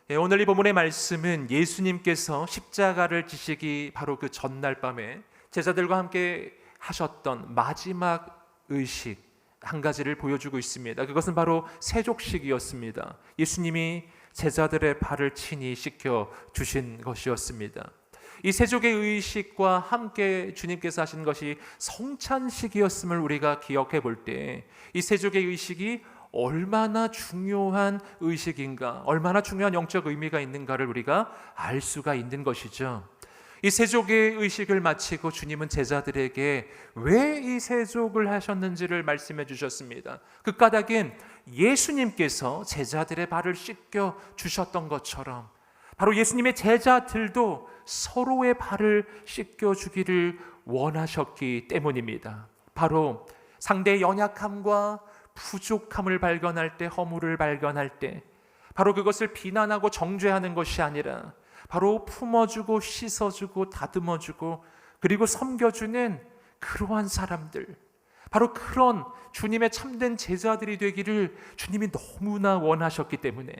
오늘 이 본문의 말씀은 예수님께서 십자가를 지시기 바로 그 전날 밤에 제자들과 함께 하셨던 마지막 의식 한 가지를 보여주고 있습니다. 그것은 바로 세족식이었습니다. 예수님이 제자들의 발을 친히 씻겨 주신 것이었습니다. 이 세족의 의식과 함께 주님께서 하신 것이 성찬식이었음을 우리가 기억해 볼 때 이 세족의 의식이 얼마나 중요한 의식인가, 얼마나 중요한 영적 의미가 있는가를 우리가 알 수가 있는 것이죠. 이 세족의 의식을 마치고 주님은 제자들에게 왜 이 세족을 하셨는지를 말씀해 주셨습니다. 그 까닭은 예수님께서 제자들의 발을 씻겨 주셨던 것처럼 바로 예수님의 제자들도 서로의 발을 씻겨 주기를 원하셨기 때문입니다. 바로 상대의 연약함과 부족함을 발견할 때, 허물을 발견할 때 바로 그것을 비난하고 정죄하는 것이 아니라 바로 품어주고 씻어주고 다듬어주고 그리고 섬겨주는 그러한 사람들, 바로 그런 주님의 참된 제자들이 되기를 주님이 너무나 원하셨기 때문에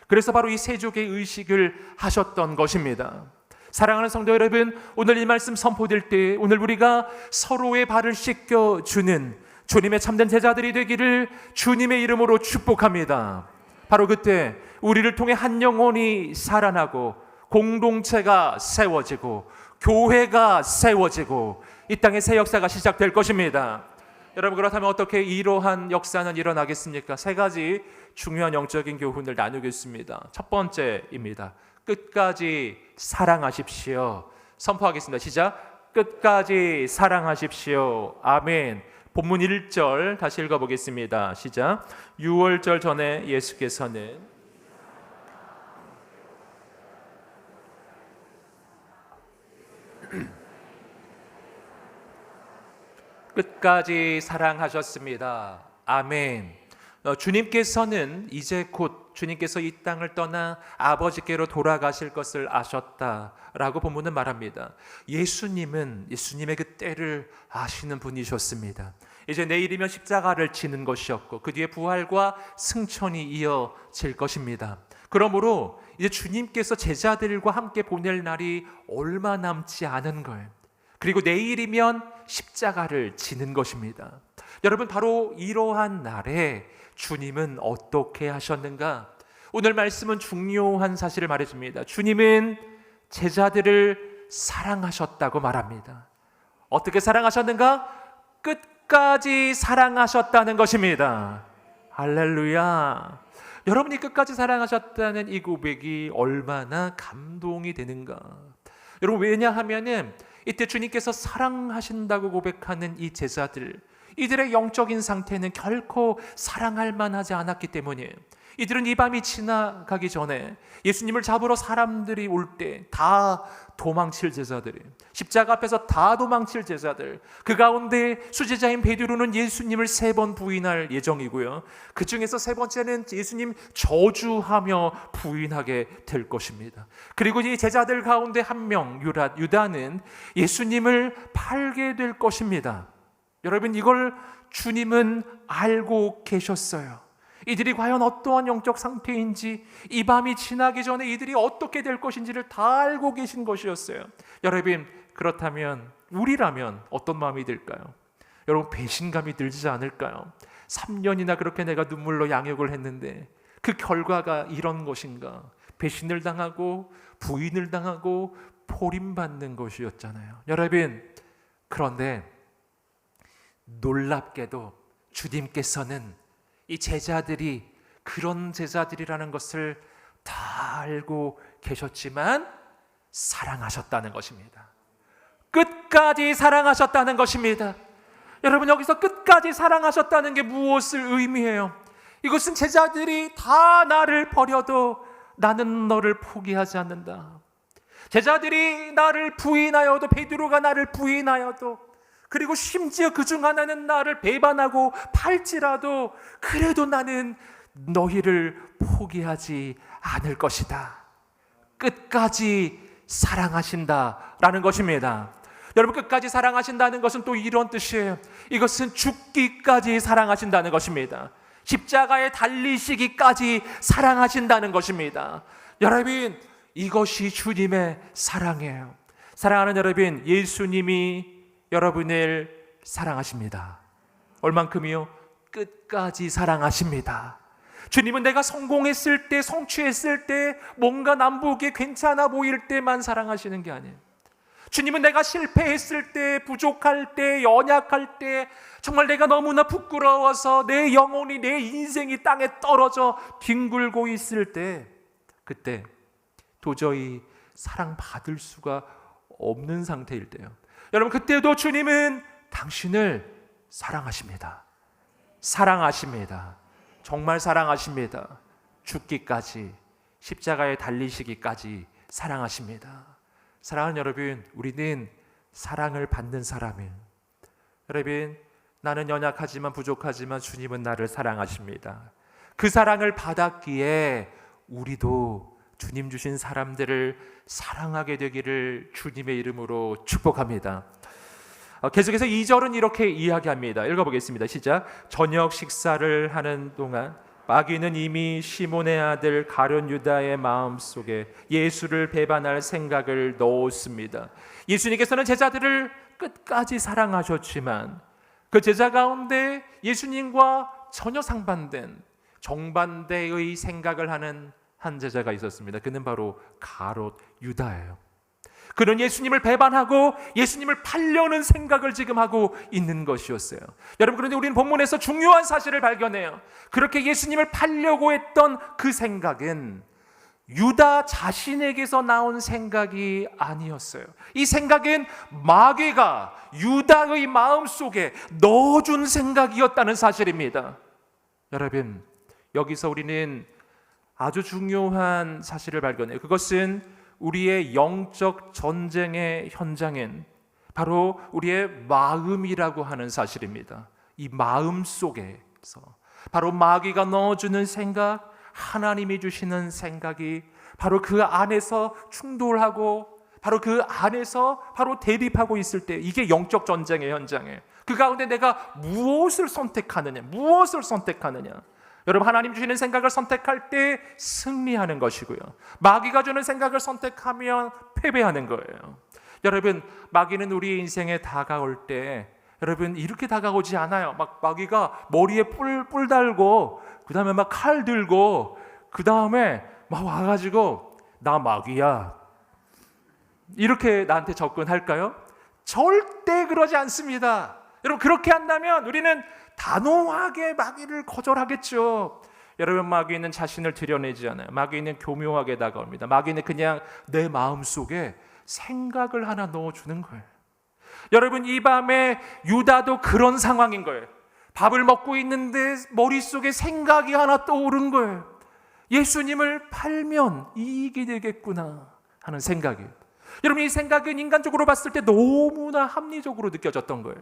그래서 바로 이 세족의 의식을 하셨던 것입니다. 사랑하는 성도 여러분, 오늘 이 말씀 선포될 때 오늘 우리가 서로의 발을 씻겨주는 주님의 참된 제자들이 되기를 주님의 이름으로 축복합니다. 바로 그때 우리를 통해 한 영혼이 살아나고 공동체가 세워지고 교회가 세워지고 이 땅의 새 역사가 시작될 것입니다. 여러분, 그렇다면 어떻게 이러한 역사는 일어나겠습니까? 세 가지 중요한 영적인 교훈을 나누겠습니다. 첫 번째입니다. 끝까지 사랑하십시오. 선포하겠습니다. 시작. 끝까지 사랑하십시오. 아멘. 본문 1절 다시 읽어보겠습니다. 시작. 6월절 전에 예수께서는 끝까지 사랑하셨습니다. 아멘. 주님께서는 이제 곧 주님께서 이 땅을 떠나 아버지께로 돌아가실 것을 아셨다라고 본문은 말합니다. 예수님의 그 때를 아시는 분이셨습니다. 이제 내일이면 십자가를 지는 것이었고 그 뒤에 부활과 승천이 이어질 것입니다. 그러므로 이제 주님께서 제자들과 함께 보낼 날이 얼마 남지 않은 거예요. 그리고 내일이면 십자가를 지는 것입니다. 여러분, 바로 이러한 날에 주님은 어떻게 하셨는가? 오늘 말씀은 중요한 사실을 말해줍니다. 주님은 제자들을 사랑하셨다고 말합니다. 어떻게 사랑하셨는가? 끝까지 사랑하셨다는 것입니다. 할렐루야. 여러분이 끝까지 사랑하셨다는 이 고백이 얼마나 감동이 되는가? 여러분, 왜냐하면은 이때 주님께서 사랑하신다고 고백하는 이 제자들, 이들의 영적인 상태는 결코 사랑할 만하지 않았기 때문이에요. 이들은 이 밤이 지나가기 전에 예수님을 잡으러 사람들이 올 때 다 도망칠 제자들이에요. 십자가 앞에서 다 도망칠 제자들, 그 가운데 수제자인 베드로는 예수님을 3번 부인할 예정이고요. 그 중에서 3번째는 예수님 저주하며 부인하게 될 것입니다. 그리고 이 제자들 가운데 한 명, 유다는 예수님을 팔게 될 것입니다. 여러분, 이걸 주님은 알고 계셨어요. 이들이 과연 어떠한 영적 상태인지, 이 밤이 지나기 전에 이들이 어떻게 될 것인지를 다 알고 계신 것이었어요. 여러분, 그렇다면 우리라면 어떤 마음이 들까요? 여러분, 배신감이 들지 않을까요? 3년이나 그렇게 내가 눈물로 양육을 했는데 그 결과가 이런 것인가? 배신을 당하고 부인을 당하고 버림받는 것이었잖아요. 여러분, 그런데 놀랍게도 주님께서는 이 제자들이 그런 제자들이라는 것을 다 알고 계셨지만 사랑하셨다는 것입니다. 끝까지 사랑하셨다는 것입니다. 여러분, 여기서 끝까지 사랑하셨다는 게 무엇을 의미해요? 이것은 제자들이 다 나를 버려도 나는 너를 포기하지 않는다. 제자들이 나를 부인하여도, 베드로가 나를 부인하여도, 그리고 심지어 그중 하나는 나를 배반하고 팔지라도 그래도 나는 너희를 포기하지 않을 것이다. 끝까지 사랑하신다라는 것입니다. 여러분, 끝까지 사랑하신다는 것은 또 이런 뜻이에요. 이것은 죽기까지 사랑하신다는 것입니다. 십자가에 달리시기까지 사랑하신다는 것입니다. 여러분, 이것이 주님의 사랑이에요. 사랑하는 여러분, 예수님이 여러분을 사랑하십니다. 얼만큼이요? 끝까지 사랑하십니다. 주님은 내가 성공했을 때, 성취했을 때, 뭔가 남 보기에 괜찮아 보일 때만 사랑하시는 게 아니에요. 주님은 내가 실패했을 때, 부족할 때, 연약할 때, 정말 내가 너무나 부끄러워서 내 영혼이, 내 인생이 땅에 떨어져 뒹굴고 있을 때, 그때 도저히 사랑받을 수가 없는 상태일 때요. 여러분, 그때도 주님은 당신을 사랑하십니다. 사랑하십니다. 정말 사랑하십니다. 죽기까지, 십자가에 달리시기까지 사랑하십니다. 사랑하는 여러분, 우리는 사랑을 받는 사람이에요. 여러분, 나는 연약하지만 부족하지만 주님은 나를 사랑하십니다. 그 사랑을 받았기에 우리도 주님 주신 사람들을 사랑하게 되기를 주님의 이름으로 축복합니다. 계속해서 2절은 이렇게 이야기합니다. 읽어보겠습니다. 시작. 저녁 식사를 하는 동안 마귀는 이미 시몬의 아들 가룟 유다의 마음속에 예수를 배반할 생각을 넣었습니다. 예수님께서는 제자들을 끝까지 사랑하셨지만 그 제자 가운데 예수님과 전혀 상반된 정반대의 생각을 하는 한 제자가 있었습니다. 그는 바로 가룟 유다예요. 그는 예수님을 배반하고 예수님을 팔려는 생각을 지금 하고 있는 것이었어요. 여러분, 그런데 우리는 본문에서 중요한 사실을 발견해요. 그렇게 예수님을 팔려고 했던 그 생각은 유다 자신에게서 나온 생각이 아니었어요. 이 생각은 마귀가 유다의 마음속에 넣어준 생각이었다는 사실입니다. 여러분, 여기서 우리는 아주 중요한 사실을 발견해요. 그것은 우리의 영적 전쟁의 현장엔 바로 우리의 마음이라고 하는 사실입니다. 이 마음 속에서 바로 마귀가 넣어주는 생각, 하나님이 주시는 생각이 바로 그 안에서 충돌하고 바로 그 안에서 바로 대립하고 있을 때, 이게 영적 전쟁의 현장이에요. 그 가운데 내가 무엇을 선택하느냐, 무엇을 선택하느냐. 여러분, 하나님 주시는 생각을 선택할 때 승리하는 것이고요, 마귀가 주는 생각을 선택하면 패배하는 거예요. 여러분, 마귀는 우리 인생에 다가올 때 여러분 이렇게 다가오지 않아요. 막 마귀가 머리에 뿔 달고 그 다음에 막 칼 들고 그 다음에 막 와가지고 나 마귀야 이렇게 나한테 접근할까요? 절대 그러지 않습니다. 여러분, 그렇게 한다면 우리는 단호하게 마귀를 거절하겠죠. 여러분, 마귀는 자신을 드러내지 않아요. 마귀는 교묘하게 다가옵니다. 마귀는 그냥 내 마음속에 생각을 하나 넣어주는 거예요. 여러분, 이 밤에 유다도 그런 상황인 거예요. 밥을 먹고 있는데 머릿속에 생각이 하나 떠오른 거예요. 예수님을 팔면 이익이 되겠구나 하는 생각이에요. 여러분, 이 생각은 인간적으로 봤을 때 너무나 합리적으로 느껴졌던 거예요.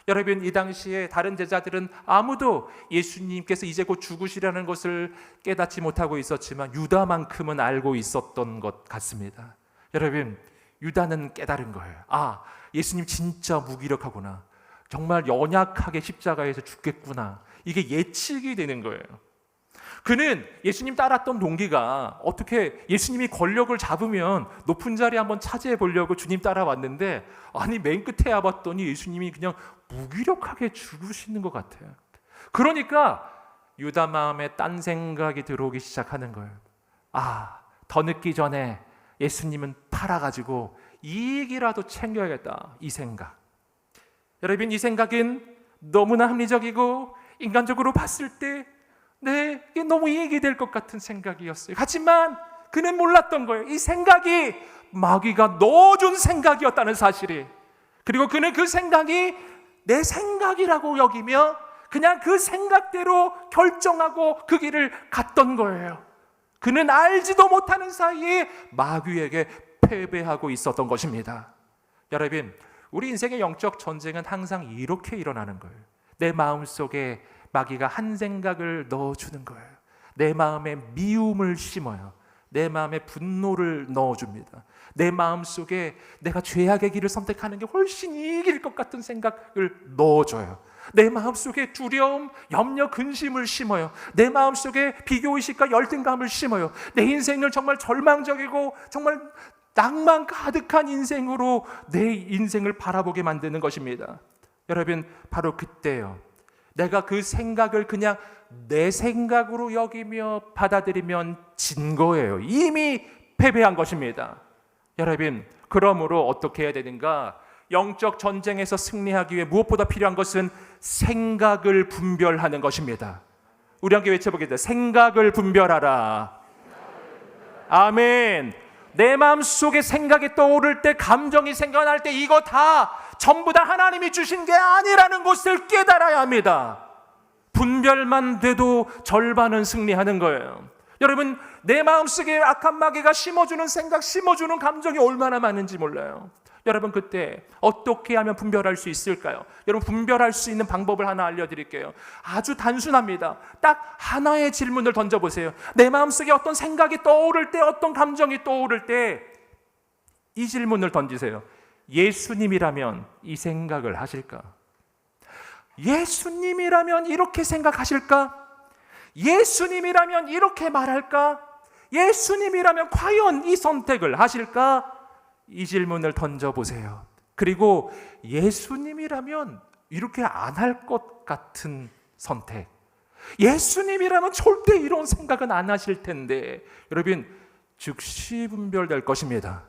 여러분, 이 당시에 다른 제자들은 아무도 예수님께서 이제 곧 죽으시라는 것을 깨닫지 못하고 있었지만 유다만큼은 알고 있었던 것 같습니다. 여러분, 유다는 깨달은 거예요. 아, 예수님 진짜 무기력하구나. 정말 연약하게 십자가에서 죽겠구나. 이게 예측이 되는 거예요. 그는 예수님 따랐던 동기가 어떻게 예수님이 권력을 잡으면 높은 자리 한번 차지해 보려고 주님 따라왔는데, 아니 맨 끝에 와봤더니 예수님이 그냥 무기력하게 죽으시는 것 같아요. 그러니까 유다 마음에 딴 생각이 들어오기 시작하는 거예요. 아, 더 늦기 전에 예수님은 팔아가지고 이익이라도 챙겨야겠다, 이 생각. 여러분, 이 생각은 너무나 합리적이고 인간적으로 봤을 때 이게 너무 이익이 될 것 같은 생각이었어요. 하지만 그는 몰랐던 거예요. 이 생각이 마귀가 넣어준 생각이었다는 사실이. 그리고 그는 그 생각이 내 생각이라고 여기며 그냥 그 생각대로 결정하고 그 길을 갔던 거예요. 그는 알지도 못하는 사이에 마귀에게 패배하고 있었던 것입니다. 여러분, 우리 인생의 영적 전쟁은 항상 이렇게 일어나는 거예요. 내 마음속에 마귀가 한 생각을 넣어주는 거예요. 내 마음에 미움을 심어요. 내 마음에 분노를 넣어줍니다. 내 마음속에 내가 죄악의 길을 선택하는 게 훨씬 이길 것 같은 생각을 넣어줘요. 내 마음속에 두려움, 염려, 근심을 심어요. 내 마음속에 비교의식과 열등감을 심어요. 내 인생을 정말 절망적이고 정말 낭만 가득한 인생으로 내 인생을 바라보게 만드는 것입니다. 여러분, 바로 그때요, 내가 그 생각을 그냥 내 생각으로 여기며 받아들이면 진 거예요. 이미 패배한 것입니다. 여러분, 그러므로 어떻게 해야 되는가? 영적 전쟁에서 승리하기 위해 무엇보다 필요한 것은 생각을 분별하는 것입니다. 우리 함께 외쳐보겠습니다. 생각을 분별하라. 아멘. 내 마음속에 생각이 떠오를 때, 감정이 생겨날 때, 이거 다 전부 다 하나님이 주신 게 아니라는 것을 깨달아야 합니다. 분별만 돼도 절반은 승리하는 거예요. 여러분, 내 마음속에 악한 마귀가 심어주는 생각, 심어주는 감정이 얼마나 많은지 몰라요. 여러분, 그때 어떻게 하면 분별할 수 있을까요? 여러분, 분별할 수 있는 방법을 하나 알려드릴게요. 아주 단순합니다. 딱 하나의 질문을 던져보세요. 내 마음속에 어떤 생각이 떠오를 때, 어떤 감정이 떠오를 때 이 질문을 던지세요. 예수님이라면 이 생각을 하실까? 예수님이라면 이렇게 생각하실까? 예수님이라면 이렇게 말할까? 예수님이라면 과연 이 선택을 하실까? 이 질문을 던져보세요. 그리고 예수님이라면 이렇게 안 할 것 같은 선택, 예수님이라면 절대 이런 생각은 안 하실 텐데, 여러분, 즉시 분별될 것입니다.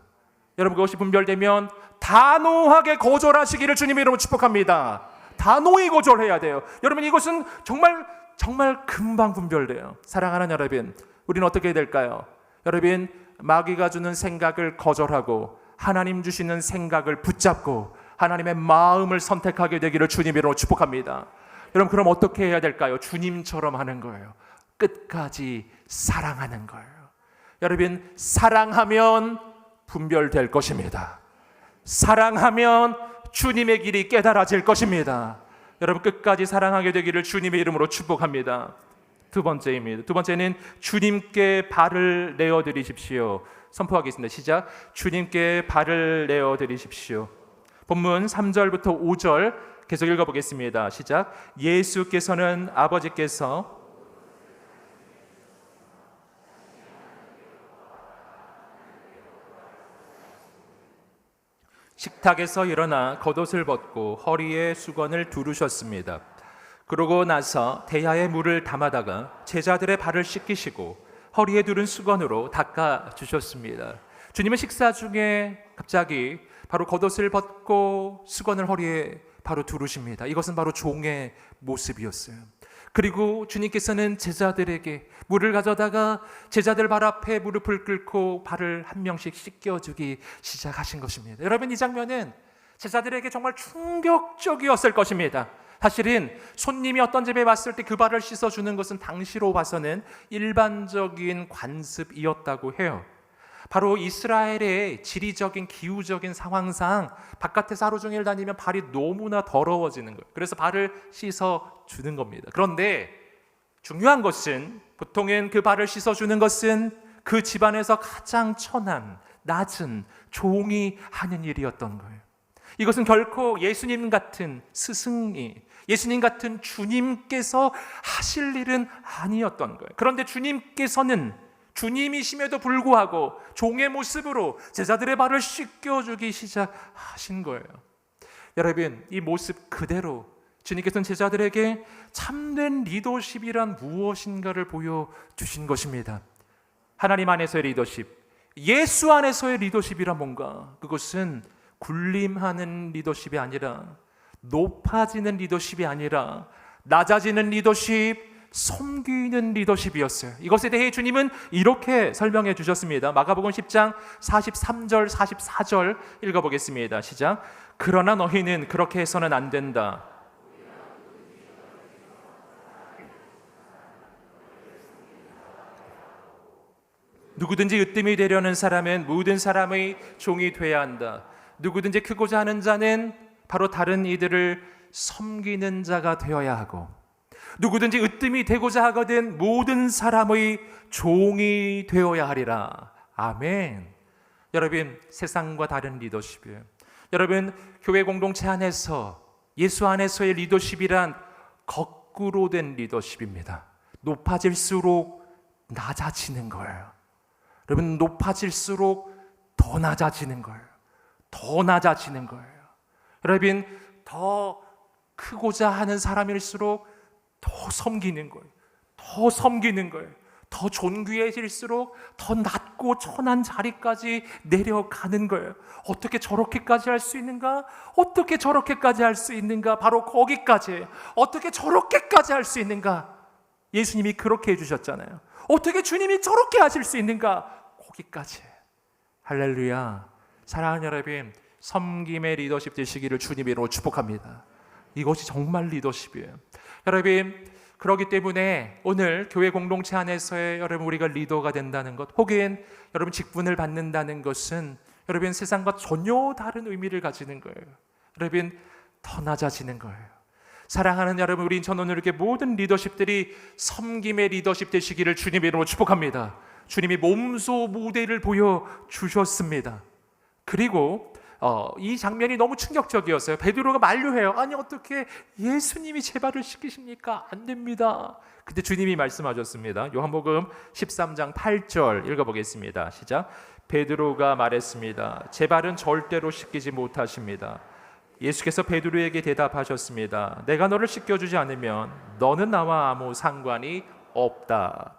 여러분, 그것이 분별되면 단호하게 거절하시기를 주님의 이름으로 축복합니다. 단호히 거절해야 돼요. 여러분, 이것은 정말 금방 분별돼요. 사랑하는 여러분, 우리는 어떻게 해야 될까요? 여러분, 마귀가 주는 생각을 거절하고 하나님 주시는 생각을 붙잡고 하나님의 마음을 선택하게 되기를 주님의 이름으로 축복합니다. 여러분, 그럼 어떻게 해야 될까요? 주님처럼 하는 거예요. 끝까지 사랑하는 거예요. 여러분, 사랑하면 분별될 것입니다. 사랑하면 주님의 길이 깨달아질 것입니다. 여러분, 끝까지 사랑하게 되기를 주님의 이름으로 축복합니다. 두 번째입니다. 두 번째는 주님께 발을 내어드리십시오. 선포하겠습니다. 시작. 주님께 발을 내어드리십시오. 본문 3절부터 5절 계속 읽어보겠습니다. 시작. 예수께서는 아버지께서 식탁에서 일어나 겉옷을 벗고 허리에 수건을 두르셨습니다. 그러고 나서 대야에 물을 담아다가 제자들의 발을 씻기시고 허리에 두른 수건으로 닦아 주셨습니다. 주님은 식사 중에 갑자기 바로 겉옷을 벗고 수건을 허리에 바로 두르십니다. 이것은 바로 종의 모습이었어요. 그리고 주님께서는 제자들에게 물을 가져다가 제자들 발 앞에 무릎을 꿇고 발을 한 명씩 씻겨주기 시작하신 것입니다. 여러분, 이 장면은 제자들에게 정말 충격적이었을 것입니다. 사실은 손님이 어떤 집에 왔을 때 그 발을 씻어주는 것은 당시로 봐서는 일반적인 관습이었다고 해요. 바로 이스라엘의 지리적인 기후적인 상황상 바깥에서 하루 종일 다니면 발이 너무나 더러워지는 거예요. 그래서 발을 씻어주는 겁니다. 그런데 중요한 것은, 보통은 그 발을 씻어주는 것은 그 집안에서 가장 천한, 낮은 종이 하는 일이었던 거예요. 이것은 결코 예수님 같은 스승이, 예수님 같은 주님께서 하실 일은 아니었던 거예요. 그런데 주님께서는 주님이심에도 불구하고 종의 모습으로 제자들의 발을 씻겨주기 시작하신 거예요. 여러분, 이 모습 그대로 주님께서는 제자들에게 참된 리더십이란 무엇인가를 보여주신 것입니다. 하나님 안에서의 리더십, 예수 안에서의 리더십이란 뭔가? 그것은 군림하는 리더십이 아니라, 높아지는 리더십이 아니라 낮아지는 리더십, 섬기는 리더십이었어요. 이것에 대해 주님은 이렇게 설명해 주셨습니다. 마가복음 10장 43절 44절 읽어보겠습니다. 시작. 그러나 너희는 그렇게 해서는 안 된다. 누구든지 으뜸이 되려는 사람은 모든 사람의 종이 되어야 한다. 누구든지 크고자 하는 자는 바로 다른 이들을 섬기는 자가 되어야 하고, 누구든지 으뜸이 되고자 하거든 모든 사람의 종이 되어야 하리라. 아멘. 여러분, 세상과 다른 리더십이에요. 여러분, 교회 공동체 안에서 예수 안에서의 리더십이란 거꾸로 된 리더십입니다. 높아질수록 낮아지는 거예요. 여러분, 높아질수록 더 낮아지는 거예요. 더 낮아지는 거예요. 여러분, 더 크고자 하는 사람일수록 더 섬기는 거예요. 더 섬기는 거예요. 더 존귀해질수록 더 낮고 천한 자리까지 내려가는 거예요. 어떻게 저렇게까지 할 수 있는가? 어떻게 저렇게까지 할 수 있는가? 바로 거기까지예요. 어떻게 저렇게까지 할 수 있는가? 예수님이 그렇게 해주셨잖아요. 어떻게 주님이 저렇게 하실 수 있는가? 거기까지예요. 할렐루야. 사랑하는 여러분, 섬김의 리더십 되시기를 주님으로 축복합니다. 이것이 정말 리더십이에요. 여러분, 그렇기 때문에 오늘 교회 공동체 안에서의 여러분 우리가 리더가 된다는 것, 혹은 여러분 직분을 받는다는 것은 여러분 세상과 전혀 다른 의미를 가지는 거예요. 여러분, 더 낮아지는 거예요. 사랑하는 여러분, 우리 저는 오늘 이렇게 모든 리더십들이 섬김의 리더십 되시기를 주님의 이름으로 축복합니다. 주님이 몸소 모델을 보여주셨습니다. 그리고 이 장면이 너무 충격적이었어요. 베드로가 만류해요. 아니, 어떻게 예수님이 제 발을 씻기십니까? 안 됩니다. 그때 주님이 말씀하셨습니다. 요한복음 13장 8절 읽어보겠습니다. 시작. 베드로가 말했습니다. 제 발은 절대로 씻기지 못하십니다. 예수께서 베드로에게 대답하셨습니다. 내가 너를 씻겨주지 않으면 너는 나와 아무 상관이 없다.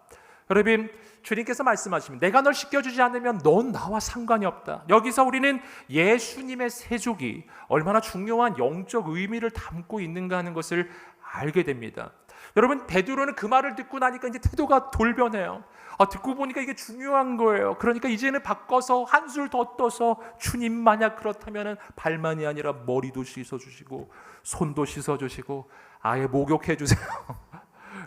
여러분, 주님께서 말씀하십니다. 내가 널 씻겨주지 않으면 넌 나와 상관이 없다. 여기서 우리는 예수님의 세족이 얼마나 중요한 영적 의미를 담고 있는가 하는 것을 알게 됩니다. 여러분, 베드로는 그 말을 듣고 나니까 이제 태도가 돌변해요. 듣고 보니까 이게 중요한 거예요. 그러니까 이제는 바꿔서 한술 더 떠서 주님 만약 그렇다면 발만이 아니라 머리도 씻어주시고 손도 씻어주시고 아예 목욕해 주세요.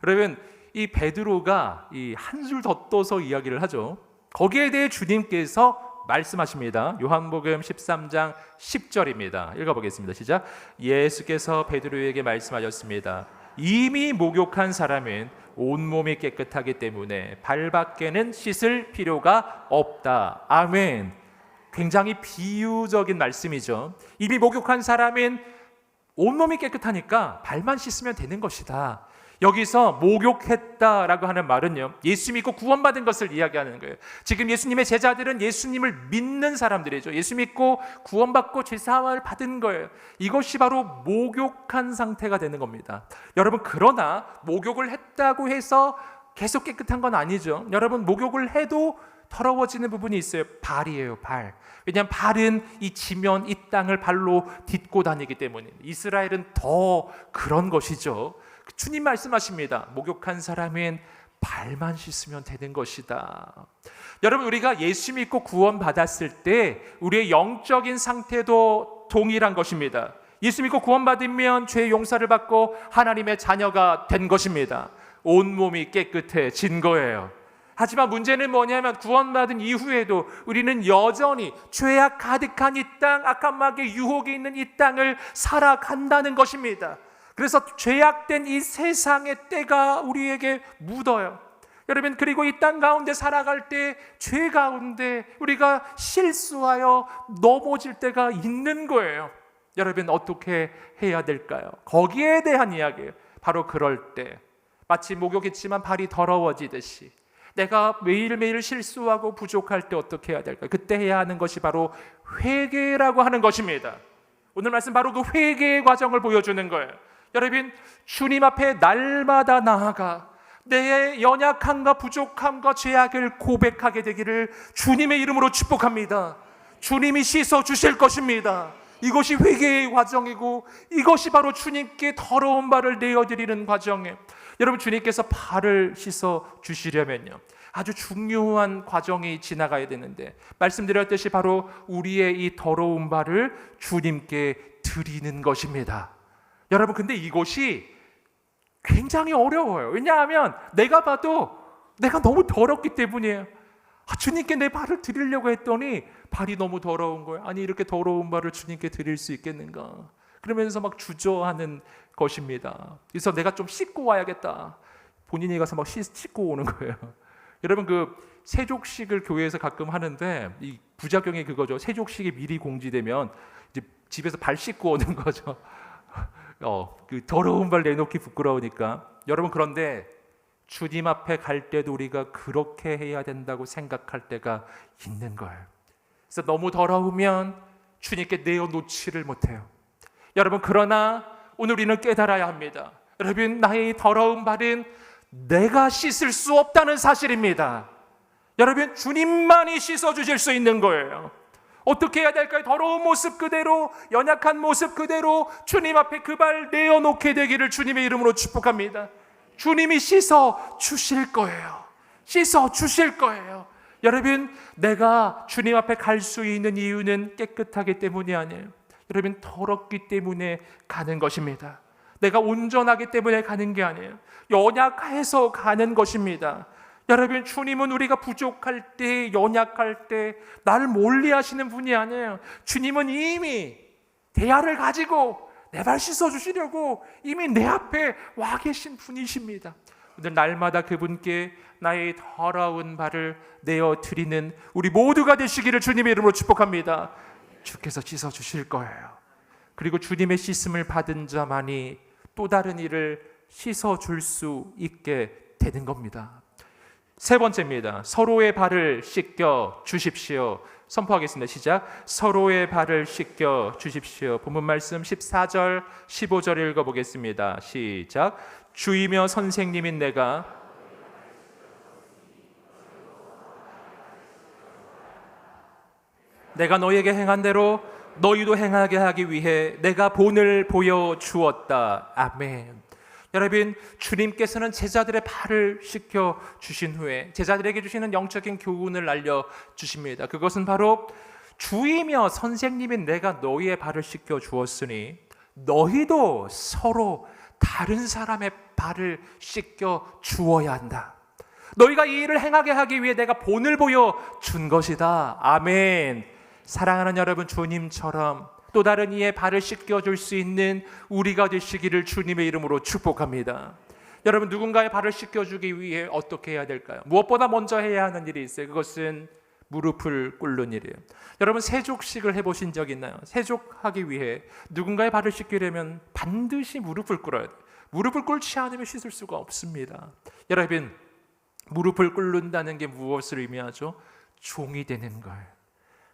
여러분, 이 베드로가 이 한술 더 떠서 이야기를 하죠. 거기에 대해 주님께서 말씀하십니다. 요한복음 13장 10절입니다. 읽어보겠습니다. 시작. 예수께서 베드로에게 말씀하셨습니다. 이미 목욕한 사람은 온몸이 깨끗하기 때문에 발밖에는 씻을 필요가 없다. 아멘. 굉장히 비유적인 말씀이죠. 이미 목욕한 사람은 온몸이 깨끗하니까 발만 씻으면 되는 것이다. 여기서 목욕했다라고 하는 말은요, 예수 믿고 구원받은 것을 이야기하는 거예요. 지금 예수님의 제자들은 예수님을 믿는 사람들이죠. 예수 믿고 구원받고 죄사함을 받은 거예요. 이것이 바로 목욕한 상태가 되는 겁니다. 여러분, 그러나 목욕을 했다고 해서 계속 깨끗한 건 아니죠. 여러분, 목욕을 해도 더러워지는 부분이 있어요. 발이에요, 발. 왜냐하면 발은 이 지면, 이 땅을 발로 딛고 다니기 때문에. 이스라엘은 더 그런 것이죠. 주님 말씀하십니다. 목욕한 사람은 발만 씻으면 되는 것이다. 여러분, 우리가 예수 믿고 구원받았을 때 우리의 영적인 상태도 동일한 것입니다. 예수 믿고 구원받으면 죄의 용서를 받고 하나님의 자녀가 된 것입니다. 온몸이 깨끗해진 거예요. 하지만 문제는 뭐냐면 구원받은 이후에도 우리는 여전히 죄악 가득한 이 땅, 악한 마귀의 유혹이 있는 이 땅을 살아간다는 것입니다. 그래서 죄악된 이 세상의 때가 우리에게 묻어요. 여러분, 그리고 이 땅 가운데 살아갈 때 죄 가운데 우리가 실수하여 넘어질 때가 있는 거예요. 여러분, 어떻게 해야 될까요? 거기에 대한 이야기예요. 바로 그럴 때 마치 목욕했지만 발이 더러워지듯이 내가 매일매일 실수하고 부족할 때 어떻게 해야 될까요? 그때 해야 하는 것이 바로 회개라고 하는 것입니다. 오늘 말씀 바로 그 회개의 과정을 보여주는 거예요. 여러분, 주님 앞에 날마다 나아가 내 연약함과 부족함과 죄악을 고백하게 되기를 주님의 이름으로 축복합니다. 주님이 씻어 주실 것입니다. 이것이 회개의 과정이고 이것이 바로 주님께 더러운 발을 내어드리는 과정이에요. 여러분, 주님께서 발을 씻어 주시려면요, 아주 중요한 과정이 지나가야 되는데 말씀드렸듯이 바로 우리의 이 더러운 발을 주님께 드리는 것입니다. 여러분, 근데 이것이 굉장히 어려워요. 왜냐하면 내가 봐도 내가 너무 더럽기 때문이에요. 주님께 내 발을 드리려고 했더니 발이 너무 더러운 거예요. 아니, 이렇게 더러운 발을 주님께 드릴 수 있겠는가? 그러면서 막 주저하는 것입니다. 그래서 내가 좀 씻고 와야겠다. 본인이 가서 막 씻고 오는 거예요. 여러분, 그 세족식을 교회에서 가끔 하는데 이 부작용이 그거죠. 세족식이 미리 공지되면 이제 집에서 발 씻고 오는 거죠. 그 더러운 발 내놓기 부끄러우니까. 여러분, 그런데 주님 앞에 갈 때도 우리가 그렇게 해야 된다고 생각할 때가 있는 거예요. 그래서 너무 더러우면 주님께 내어놓지를 못해요. 여러분, 그러나 오늘 우리는 깨달아야 합니다. 여러분, 나의 더러운 발은 내가 씻을 수 없다는 사실입니다. 여러분, 주님만이 씻어주실 수 있는 거예요. 어떻게 해야 될까요? 더러운 모습 그대로, 연약한 모습 그대로 주님 앞에 그 발 내어놓게 되기를 주님의 이름으로 축복합니다. 주님이 씻어 주실 거예요. 씻어 주실 거예요. 여러분, 내가 주님 앞에 갈 수 있는 이유는 깨끗하기 때문이 아니에요. 여러분, 더럽기 때문에 가는 것입니다. 내가 온전하기 때문에 가는 게 아니에요. 연약해서 가는 것입니다. 여러분, 주님은 우리가 부족할 때, 연약할 때 나를 멀리하시는 분이 아니에요. 주님은 이미 대야를 가지고 내 발 씻어주시려고 이미 내 앞에 와 계신 분이십니다. 오늘 날마다 그분께 나의 더러운 발을 내어드리는 우리 모두가 되시기를 주님의 이름으로 축복합니다. 주께서 씻어주실 거예요. 그리고 주님의 씻음을 받은 자만이 또 다른 일을 씻어줄 수 있게 되는 겁니다. 세 번째입니다. 서로의 발을 씻겨 주십시오. 선포하겠습니다. 시작. 서로의 발을 씻겨 주십시오. 본문 말씀 14절 15절 읽어보겠습니다. 시작. 주이며 선생님인 내가 너희에게 행한 대로 너희도 행하게 하기 위해 내가 본을 보여주었다. 아멘. 여러분, 주님께서는 제자들의 발을 씻겨 주신 후에 제자들에게 주시는 영적인 교훈을 알려주십니다. 그것은 바로 주이며 선생님인 내가 너희의 발을 씻겨 주었으니 너희도 서로 다른 사람의 발을 씻겨 주어야 한다. 너희가 이 일을 행하게 하기 위해 내가 본을 보여준 것이다. 아멘. 사랑하는 여러분, 주님처럼 또 다른 이의 발을 씻겨줄 수 있는 우리가 되시기를 주님의 이름으로 축복합니다. 여러분, 누군가의 발을 씻겨주기 위해 어떻게 해야 될까요? 무엇보다 먼저 해야 하는 일이 있어요. 그것은 무릎을 꿇는 일이에요. 여러분, 세족식을 해보신 적 있나요? 세족하기 위해 누군가의 발을 씻기려면 반드시 무릎을 꿇어야 돼요. 무릎을 꿇지 않으면 씻을 수가 없습니다. 여러분, 무릎을 꿇는다는 게 무엇을 의미하죠? 종이 되는 거예요.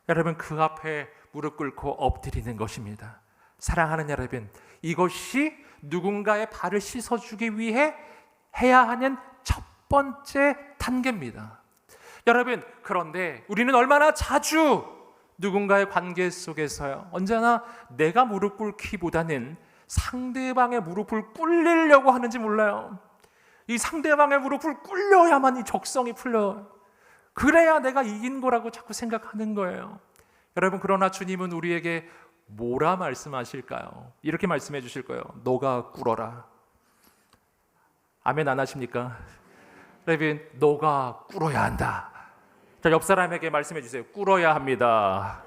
여러분, 그 앞에 무릎 꿇고 엎드리는 것입니다. 사랑하는 여러분, 이것이 누군가의 발을 씻어주기 위해 해야 하는 첫 번째 단계입니다. 여러분, 그런데 우리는 얼마나 자주 누군가의 관계 속에서요, 언제나 내가 무릎 꿇기보다는 상대방의 무릎을 꿇으려고 하는지 몰라요. 이 상대방의 무릎을 꿇려야만 이 적성이 풀려요. 그래야 내가 이긴 거라고 자꾸 생각하는 거예요. 여러분, 그러나 주님은 우리에게 뭐라 말씀하실까요? 이렇게 말씀해 주실 거예요. 너가 꿇어라. 아멘 안 하십니까? 여러분, 너가 꿇어야 한다. 자, 옆 사람에게 말씀해 주세요. 꿇어야 합니다.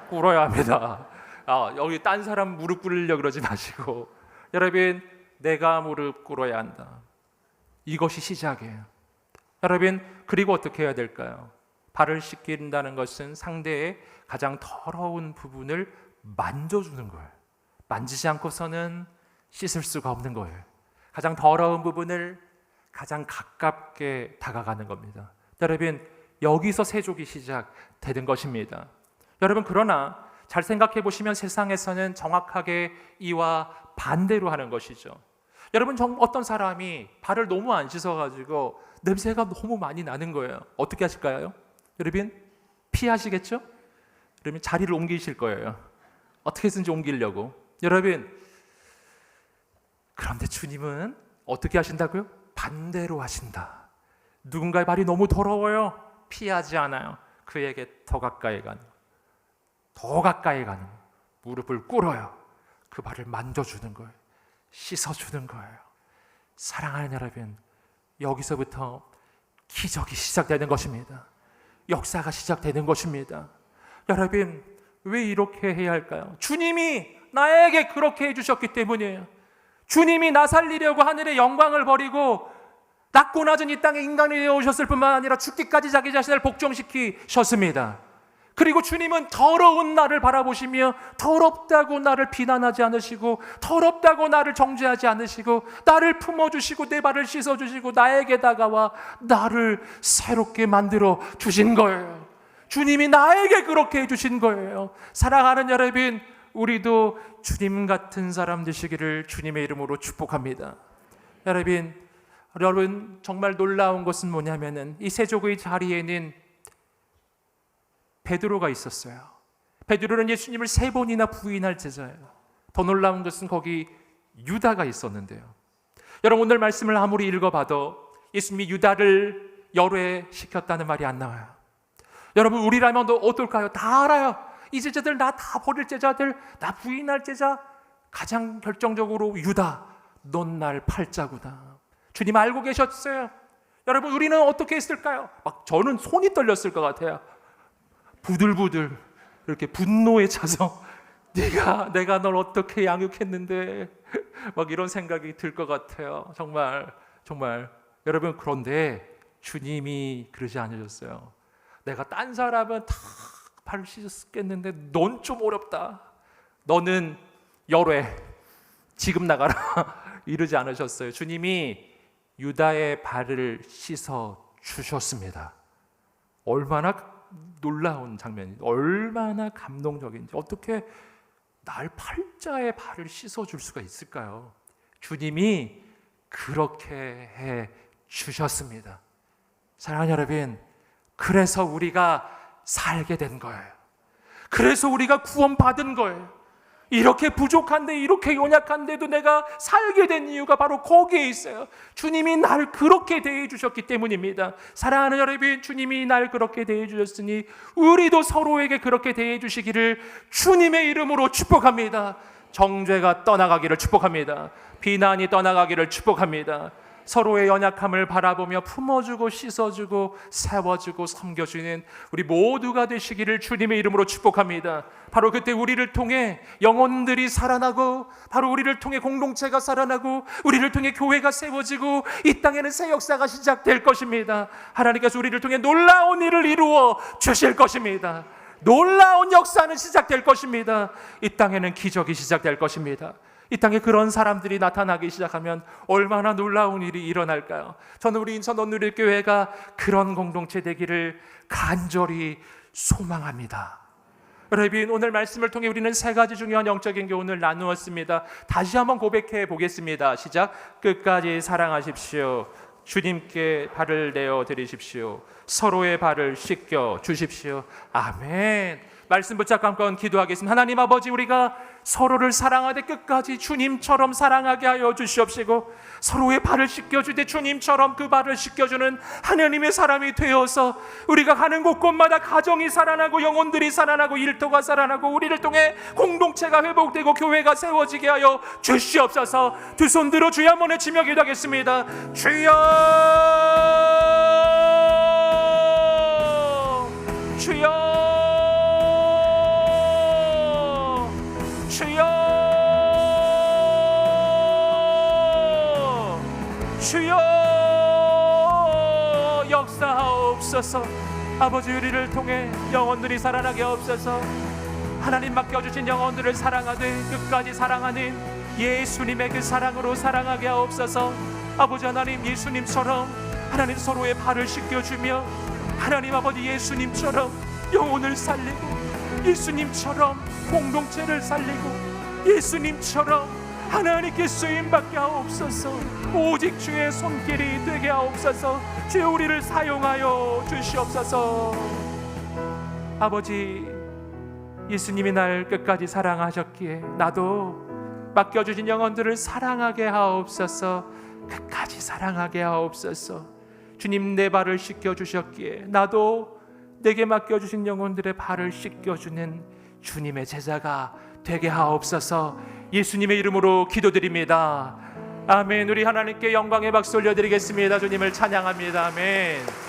꿇어야 합니다. 여기 딴 사람 무릎 꿇으려고 그러지 마시고, 여러분, 내가 무릎 꿇어야 한다. 이것이 시작이에요. 여러분, 그리고 어떻게 해야 될까요? 발을 씻긴다는 것은 상대의 가장 더러운 부분을 만져주는 거예요. 만지지 않고서는 씻을 수가 없는 거예요. 가장 더러운 부분을 가장 가깝게 다가가는 겁니다. 여러분, 여기서 세족이 시작되는 것입니다. 여러분, 그러나 잘 생각해 보시면 세상에서는 정확하게 이와 반대로 하는 것이죠. 여러분, 어떤 사람이 발을 너무 안 씻어가지고 냄새가 너무 많이 나는 거예요. 어떻게 하실까요? 여러분, 피하시겠죠? 여러분, 자리를 옮기실 거예요. 어떻게든지 옮기려고. 여러분, 그런데 주님은 어떻게 하신다고요? 반대로 하신다. 누군가의 발이 너무 더러워요. 피하지 않아요. 그에게 더 가까이 가는, 무릎을 꿇어요. 그 발을 만져주는 거예요. 씻어주는 거예요. 사랑하는 여러분, 여기서부터 기적이 시작되는 것입니다. 역사가 시작되는 것입니다. 여러분, 왜 이렇게 해야 할까요? 주님이 나에게 그렇게 해주셨기 때문이에요. 주님이 나 살리려고 하늘의 영광을 버리고 낮고 낮은 이 땅에 인간이 되어 오셨을 뿐만 아니라 죽기까지 자기 자신을 복종시키셨습니다. 그리고 주님은 더러운 나를 바라보시며 더럽다고 나를 비난하지 않으시고 더럽다고 나를 정죄하지 않으시고 나를 품어주시고 내 발을 씻어주시고 나에게 다가와 나를 새롭게 만들어 주신 거예요. 주님이 나에게 그렇게 해주신 거예요. 사랑하는 여러분, 우리도 주님 같은 사람 되시기를 주님의 이름으로 축복합니다. 여러분 정말 놀라운 것은 뭐냐면은 이 세조의 자리에는 베드로가 있었어요. 베드로는 예수님을 3번이나 부인할 제자예요. 더 놀라운 것은 거기 유다가 있었는데요. 여러분 오늘 말씀을 아무리 읽어봐도 예수님이 유다를 열외시켰다는 말이 안 나와요. 여러분 우리라면 어떨까요? 다 알아요. 이 제자들 나 다 버릴 제자들, 나 부인할 제자, 가장 결정적으로 유다, 넌 날 팔자구나. 주님 알고 계셨어요. 여러분 우리는 어떻게 했을까요? 막 저는 손이 떨렸을 것 같아요. 부들부들 이렇게 분노에 차서 내가 널 어떻게 양육했는데 막 이런 생각이 들 것 같아요. 정말 여러분, 그런데 주님이 그러지 않으셨어요. 내가 딴 사람은 다 발을 씻었겠는데 넌 좀 어렵다. 너는 열외 지금 나가라 이러지 않으셨어요. 주님이 유다의 발을 씻어 주셨습니다. 얼마나 놀라운 장면이, 얼마나 감동적인지. 어떻게 날 팔자의 발을 씻어줄 수가 있을까요? 주님이 그렇게 해 주셨습니다. 사랑하는 여러분, 그래서 우리가 살게 된 거예요. 그래서 우리가 구원받은 거예요. 이렇게 부족한데, 이렇게 연약한데도 내가 살게 된 이유가 바로 거기에 있어요. 주님이 날 그렇게 대해 주셨기 때문입니다. 사랑하는 여러분, 주님이 날 그렇게 대해 주셨으니 우리도 서로에게 그렇게 대해 주시기를 주님의 이름으로 축복합니다. 정죄가 떠나가기를 축복합니다. 비난이 떠나가기를 축복합니다. 서로의 연약함을 바라보며 품어주고 씻어주고 세워주고 섬겨주는 우리 모두가 되시기를 주님의 이름으로 축복합니다. 바로 그때 우리를 통해 영혼들이 살아나고, 바로 우리를 통해 공동체가 살아나고, 우리를 통해 교회가 세워지고, 이 땅에는 새 역사가 시작될 것입니다. 하나님께서 우리를 통해 놀라운 일을 이루어 주실 것입니다. 놀라운 역사는 시작될 것입니다. 이 땅에는 기적이 시작될 것입니다. 이 땅에 그런 사람들이 나타나기 시작하면 얼마나 놀라운 일이 일어날까요? 저는 우리 인천 온누리교회가 그런 공동체 되기를 간절히 소망합니다. 여러분, 오늘 말씀을 통해 우리는 3가지 중요한 영적인 교훈을 나누었습니다. 다시 한번 고백해 보겠습니다. 시작. 끝까지 사랑하십시오. 주님께 발을 내어 드리십시오. 서로의 발을 씻겨 주십시오. 아멘. 말씀 붙잡고 한번 기도하겠습니다. 하나님 아버지, 우리가 서로를 사랑하되 끝까지 주님처럼 사랑하게 하여 주시옵시고, 서로의 발을 씻겨주되 주님처럼 그 발을 씻겨주는 하나님의 사람이 되어서 우리가 가는 곳곳마다 가정이 살아나고 영혼들이 살아나고 일터가 살아나고 우리를 통해 공동체가 회복되고 교회가 세워지게 하여 주시옵소서. 두 손 들어 주여 한번 외치며 기도하겠습니다. 주여, 주여, 주여, 주여, 역사하옵소서. 아버지, 우리를 통해 영혼들이 살아나게 하옵소서. 하나님 맡겨주신 영혼들을 사랑하되 끝까지 사랑하는 예수님의 그 사랑으로 사랑하게 하옵소서. 아버지 하나님, 예수님처럼 하나님 서로의 발을 씻겨주며, 하나님 아버지 예수님처럼 영혼을 살리고, 예수님처럼 공동체를 살리고, 예수님처럼 하나님께 쓰임받게 하옵소서. 오직 주의 손길이 되게 하옵소서. 주여, 우리를 사용하여 주시옵소서. 아버지, 예수님이 날 끝까지 사랑하셨기에 나도 맡겨주신 영혼들을 사랑하게 하옵소서. 끝까지 사랑하게 하옵소서. 주님, 내 발을 씻겨주셨기에 나도 내게 맡겨주신 영혼들의 발을 씻겨주는 주님의 제자가 되게 하옵소서. 예수님의 이름으로 기도드립니다. 아멘. 우리 하나님께 영광의 박수 올려드리겠습니다. 주님을 찬양합니다. 아멘.